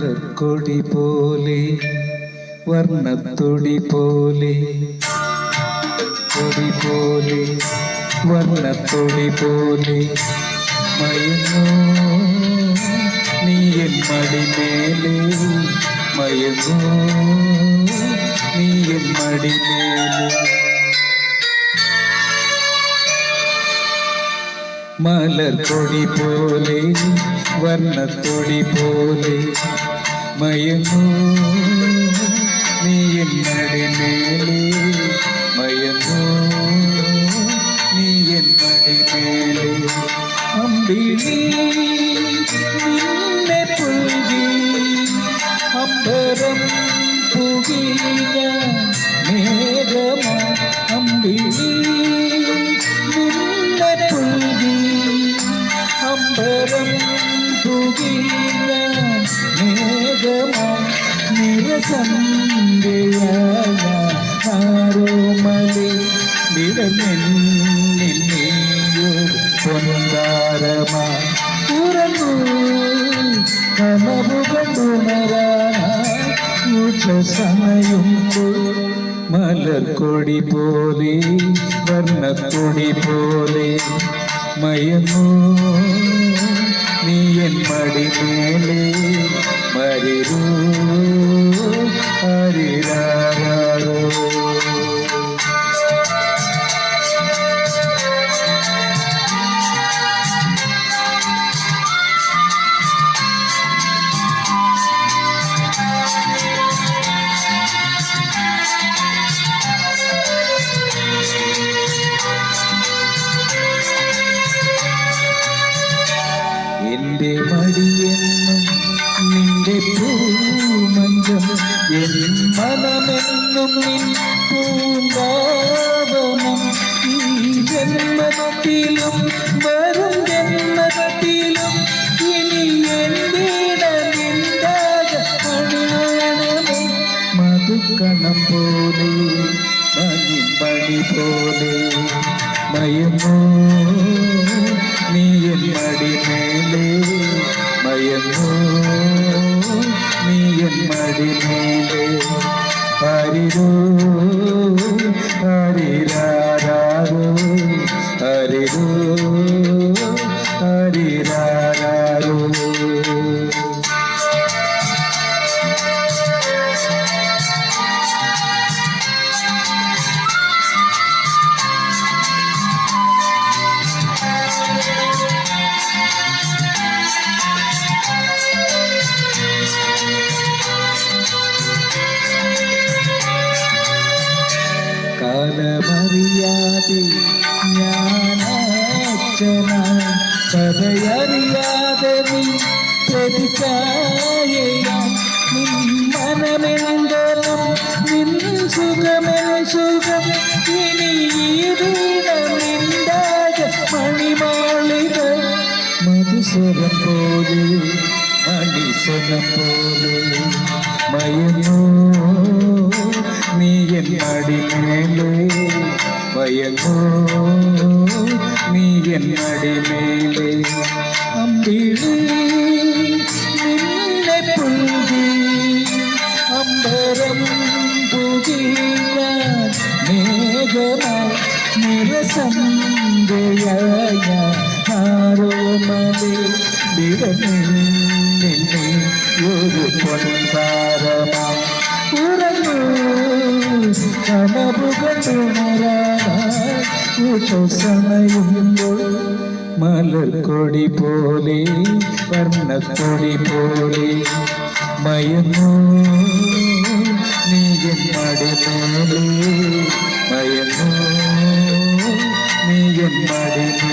മലർക്കൊടി പോലെ വർണ്ണത്തൊടി പോലെ കൊടി പോലെ വർണ്ണത്തൊടി പോലെ മയങ്ങോ നീ എൻ മടിമേലെ മയങ്ങോ നീ എൻ മടിമേലെ മലർക്കൊടി പോലെ വർണ്ണത്തൊടി പോലെ മയങ്ങോ നീ എൻ മടിമേലെ മയങ്ങോ നീ എൻ മടിമേലെ അമ്പിളി നിന്നെ പുൽകി അമ്പരം പുകിയ മേഘമ അമ്പിളി നിന്നെ പുൽകി അമ്പരം പുകിയ മേഘമ നിരസന്ധ്യയായ ആരോമലി വിടമെന്നിൽ നീയൊരു പൊൻതാരമാ ഉറങ്ങൂ കനവുകളുണരാനാ സമയുമ്പോൾ മലർക്കൊടി പോലെ വർണ്ണക്കൊടി പോലെ മയങ്ങൂ നീ എൻ മടിമേലെ മരിരൂ ഹരിരാരോ എന്റെ മടിയെന്നും നിന്റെ പൂമഞ്ചം എൻ മനമെന്നും നിൻ പൂങ്കാവനം ഈ ജന്മത്തിലും വരും ജന്മത്തിലും ഇനി എന്തിട നിന്ദാക അണിയണമേ മധുക്കണം പോലെ മണി പോലെ മയങ്ങോ നീ എൻ മടിമേലെ മയങ്ങോ നീ എൻ മടിമേലെ ഹരിരോ ഹരിരാരോ ഹരിരോ ഹരിരാരോ കാലമറിയാതെ ഞാനച്ഛനായി കഥയറിയാതെ നീ പ്രതികായയാം നിൻ മനമെന്തരം നിൻ സുഖമെൻ സുഖം ഇനി നിന്ദാക മണിമാളിക മധുസ്വരം പോലെ മണിസ്വരം പോലെ മയങ്ങോ നീ എൻ മടിമേലെ മയങ്ങോ നീ എൻ മടിമേലെ അമ്പിളി നിന്നെ പുൽകി അമ്പരം പുകിയ മേഘമായി നിരസന്ധ്യയായ ആരോമലി വിടമെന്നിൽ ഒരു പൊൻതാരമാ ഉറങ്ങൂ കനവുകളുണരാനാ സമയുമ്പോൾ മലർക്കൊടി പോലെ വർണ്ണക്കൊടി പോലെ മയങ്ങൂ നീ എൻ മടിമേലെ മയങ്ങൂ നീ എൻ മടിമേലെ